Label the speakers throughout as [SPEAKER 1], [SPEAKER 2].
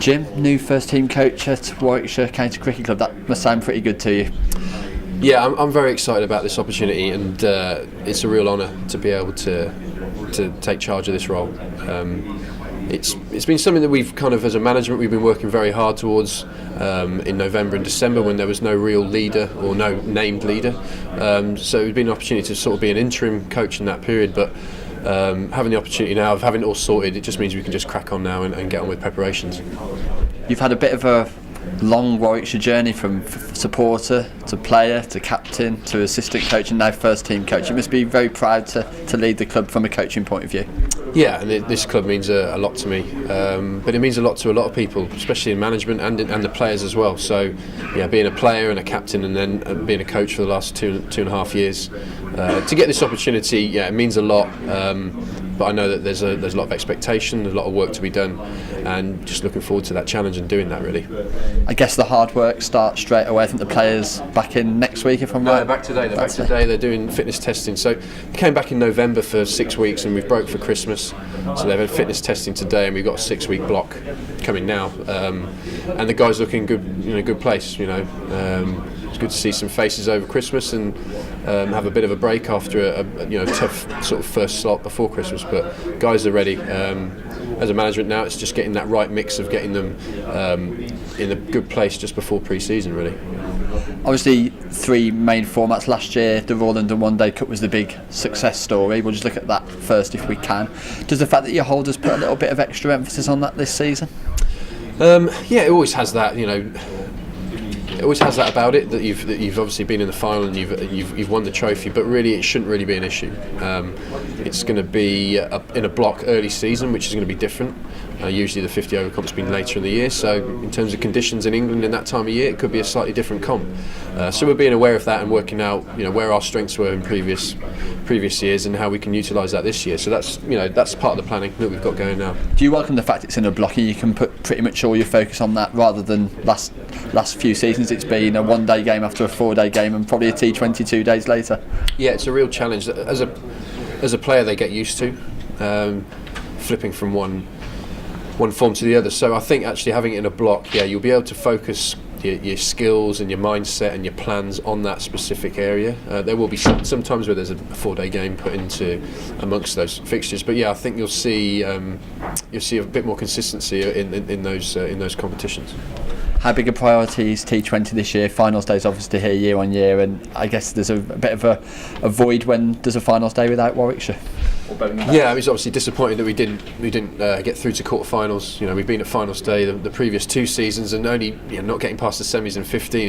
[SPEAKER 1] Jim, new first team coach at Warwickshire County Cricket Club. That must sound pretty good to you.
[SPEAKER 2] Yeah, I'm very excited about this opportunity, and it's a real honour to be able to take charge of this role. It's been something that we've kind of, as a management, we've been working very hard towards in November and December, when there was no real leader or no named leader. So it's been an opportunity to sort of be an interim coach in that period, but having the opportunity now of having it all sorted, it just means we can just crack on now and get on with preparations.
[SPEAKER 1] You've had a bit of a long Warwickshire journey, from supporter to player to captain to assistant coach and now first team coach. You must be very proud to lead the club from a coaching point of view.
[SPEAKER 2] Yeah, and this club means a lot to me, but it means a lot to a lot of people, especially in management and the players as well. So, yeah, being a player and a captain, and then being a coach for the last two and a half years, to get this opportunity, yeah, it means a lot. But I know that there's a lot of expectation, there's a lot of work to be done, and just looking forward to that challenge and doing that, really.
[SPEAKER 1] I guess the hard work starts straight away. I think the players back in next week, if I'm right.
[SPEAKER 2] No, back today. They're back today. They're doing fitness testing. So they came back in November for 6 weeks, and we've broke for Christmas. So they've had fitness testing today, and we've got a 6-week block coming now. And the guys look in good place. It's good to see some faces over Christmas and have a bit of a break after a tough sort of first slot before Christmas. But guys are ready. As a management now, it's just getting that right mix of getting them in a good place just before pre-season, really.
[SPEAKER 1] Obviously, 3 main formats last year. The Royal London One Day Cup was the big success story. We'll just look at that first if we can. Does the fact that your holders put a little bit of extra emphasis on that this season?
[SPEAKER 2] Yeah, it always has that. It always has that about it, that you've obviously been in the final and you've won the trophy, but really it shouldn't really be an issue. It's going to be in a block early season, which is going to be different. Usually the 50 over comp's been later in the year, so in terms of conditions in England in that time of year, it could be a slightly different comp. So we're being aware of that and working out where our strengths were in previous years and how we can utilise that this year. So that's part of the planning that we've got going now.
[SPEAKER 1] Do you welcome the fact it's in a block and you can put pretty much all your focus on that, rather than last few seasons it's been a 1-day game after a 4-day game and probably a T20 2 days later? Yeah,
[SPEAKER 2] it's a real challenge. As a player, they get used to flipping from one form to the other. So I think actually having it in a block, you'll be able to focus your skills and your mindset and your plans on that specific area. There will be some times where there's a 4-day game put into amongst those fixtures, but yeah, I think you'll see a bit more consistency in those competitions.
[SPEAKER 1] How big a priority is T20 this year? Finals Day is obviously here year on year, and I guess there's a bit of a void when there's a Finals Day without Warwickshire.
[SPEAKER 2] Yeah, it was obviously disappointing that we didn't get through to quarterfinals. We've been at Finals Day the previous 2 seasons, and only not getting past the semis in 15.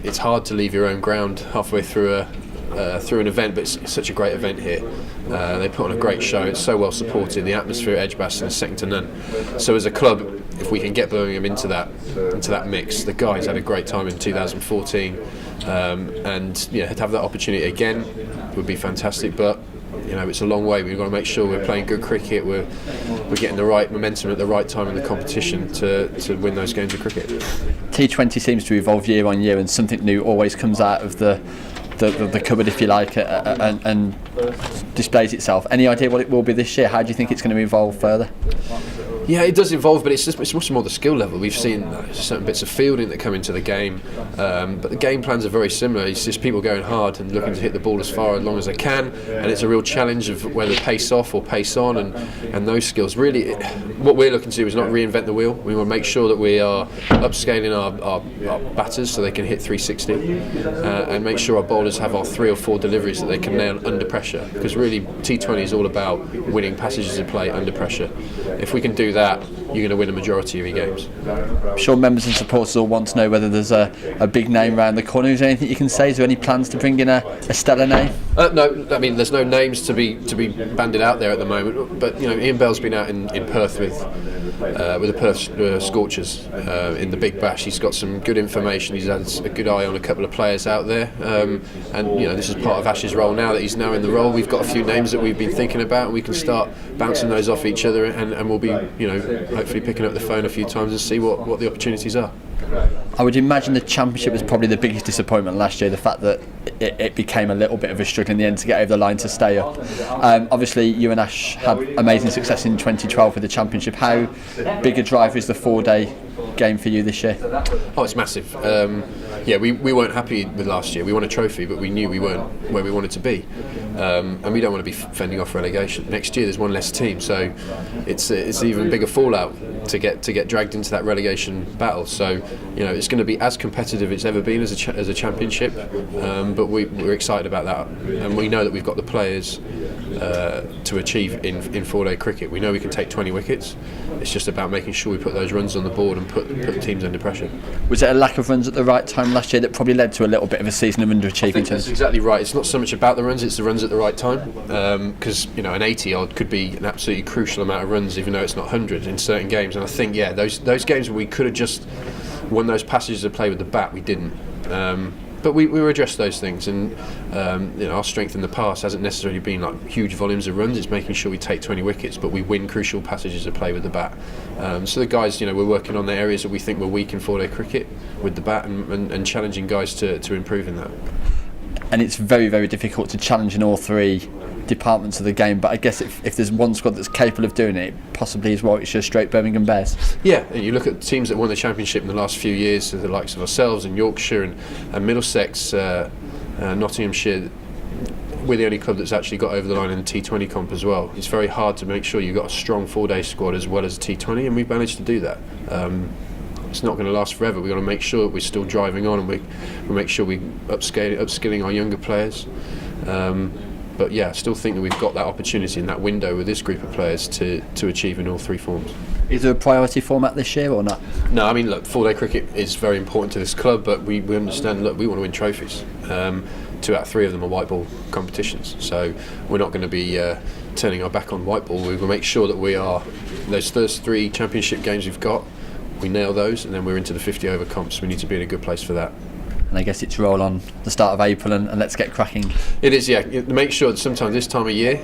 [SPEAKER 2] It's hard to leave your own ground halfway through an event, but it's such a great event here. They put on a great show. It's so well supported. The atmosphere at Edgbaston is second to none. So as a club, if we can get Birmingham into that mix, the guys had a great time in 2014, and to have that opportunity again would be fantastic. But it's a long way. We've got to make sure we're playing good cricket. We're getting the right momentum at the right time in the competition to win those games of cricket.
[SPEAKER 1] T20 seems to evolve year on year, and something new always comes out of the cupboard, if you like, and displays itself. Any idea what it will be this year? How do you think it's going to evolve further?
[SPEAKER 2] Yeah, it does evolve, but it's much more the skill level. We've seen certain bits of fielding that come into the game, but the game plans are very similar. It's just people going hard and looking to hit the ball as far as long as they can, and it's a real challenge of whether pace off or pace on, and those skills. Really, what we're looking to do is not reinvent the wheel. We want to make sure that we are upscaling our batters so they can hit 360, and make sure our bowlers have our 3 or 4 deliveries that they can nail under pressure, because really T20 is all about winning passages of play under pressure. If we can do that, you're going to win a majority of your games.
[SPEAKER 1] I'm sure members and supporters all want to know whether there's a big name around the corner. Is there anything you can say? Is there any plans to bring in a stellar name?
[SPEAKER 2] No, I mean there's no names to be banded out there at the moment. But Ian Bell's been out in Perth with the Perth Scorchers in the Big Bash. He's got some good information. He's had a good eye on a couple of players out there, and this is part of Ash's role now that he's now in the role. We've got a few names that we've been thinking about, and we can start bouncing those off each other, and we'll be hopefully picking up the phone a few times and see what the opportunities are.
[SPEAKER 1] I would imagine the Championship was probably the biggest disappointment last year, the fact that it became a little bit of a struggle in the end to get over the line to stay up. Obviously, you and Ash had amazing success in 2012 with the Championship. How big a driver is the 4-day game for you this year?
[SPEAKER 2] Oh, it's massive. We weren't happy with last year. We won a trophy, but we knew we weren't where we wanted to be, and we don't want to be fending off relegation. Next year, there's one less team, so it's even bigger fallout to get dragged into that relegation battle. So it's going to be as competitive as it's ever been as a championship, but we're excited about that, and we know that we've got the players to achieve in 4-day cricket. We know we can take 20 wickets. It's just about making sure we put those runs on the board and put teams under pressure. Was it a lack of runs at the right time last year that probably led to a little bit of a season of underachieving? That's exactly right. It's not so much about the runs, it's the runs at the right time, because an 80 odd could be an absolutely crucial amount of runs, even though it's not 100 in certain games. And I think those games where we could have just won those passages of play with the bat, we didn't. But we will address those things, and our strength in the past hasn't necessarily been like huge volumes of runs. It's making sure we take 20 wickets, but we win crucial passages of play with the bat. So the guys, we're working on the areas that we think we're weak in 4-day cricket with the bat, and challenging guys to improve in that.
[SPEAKER 1] And it's very, very difficult to challenge in all three departments of the game, but I guess if there's one squad that's capable of doing it, possibly is Warwickshire straight Birmingham Bears. Yeah, and you look at teams that won the Championship in the last few years, the likes of ourselves and Yorkshire and Middlesex, Nottinghamshire. We're the only club that's actually got over the line in the T20 comp as well. It's very hard to make sure you've got a strong 4-day squad as well as a T20, and we've managed to do that. It's not going to last forever. We've got to make sure we're still driving on, and we make sure we upskilling our younger players. But I still think that we've got that opportunity in that window with this group of players to achieve in all three forms. Is there a priority format this year or not? No, I mean, look, 4-day cricket is very important to this club, but we understand, look, we want to win trophies. 2 out of 3 of them are white ball competitions, so we're not going to be turning our back on white ball. We will make sure that we are, those first 3 championship games we've got, we nail those, and then we're into the 50 over comps. We need to be in a good place for that. And I guess it's roll on the start of April and let's get cracking. It is, yeah. Make sure that sometimes this time of year,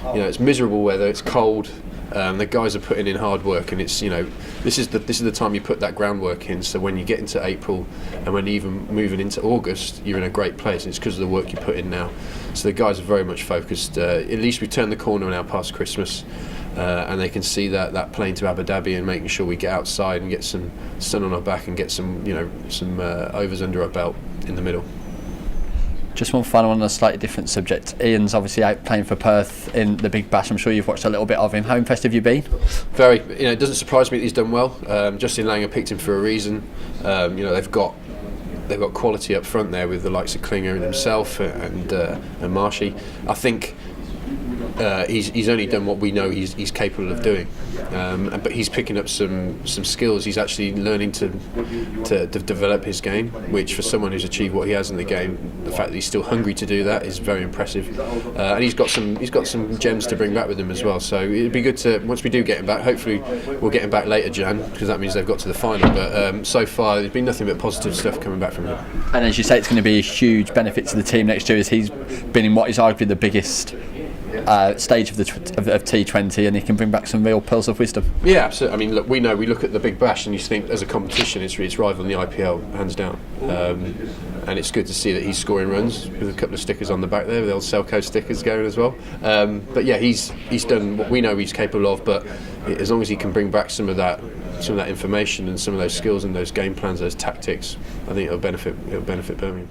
[SPEAKER 1] it's miserable weather, it's cold. The guys are putting in hard work, and it's this is the time you put that groundwork in. So when you get into April and when even moving into August, you're in a great place. And it's because of the work you put in now. So the guys are very much focused. At least we've turned the corner now past Christmas. And they can see that plane to Abu Dhabi and making sure we get outside and get some sun on our back and get some overs under our belt in the middle. Just one final one on a slightly different subject. Ian's obviously out playing for Perth in the Big Bash. I'm sure you've watched a little bit of him. How impressed have you been? Very. It doesn't surprise me that he's done well. Justin Langer picked him for a reason. They've got quality up front there with the likes of Klinger and himself and Marshy. I think he's only done what we know he's capable of doing, but he's picking up some skills. He's actually learning to develop his game, which for someone who's achieved what he has in the game, the fact that he's still hungry to do that is very impressive. And he's got some gems to bring back with him as well. So it'd be good to, once we do get him back, hopefully we'll get him back later Jan, because that means they've got to the final. But so far there's been nothing but positive stuff coming back from him. And as you say, it's going to be a huge benefit to the team next year, as he's been in what is arguably the biggest stage of T20, and he can bring back some real pearls of wisdom. Yeah, absolutely. I mean, look, we look at the Big Bash and you think as a competition it's rivaling the IPL hands down, and it's good to see that he's scoring runs with a couple of stickers on the back there, with the old Selco stickers going as well. But yeah, he's done what we know he's capable of, but as long as he can bring back some of that information and some of those skills and those game plans, those tactics, I think it'll benefit Birmingham.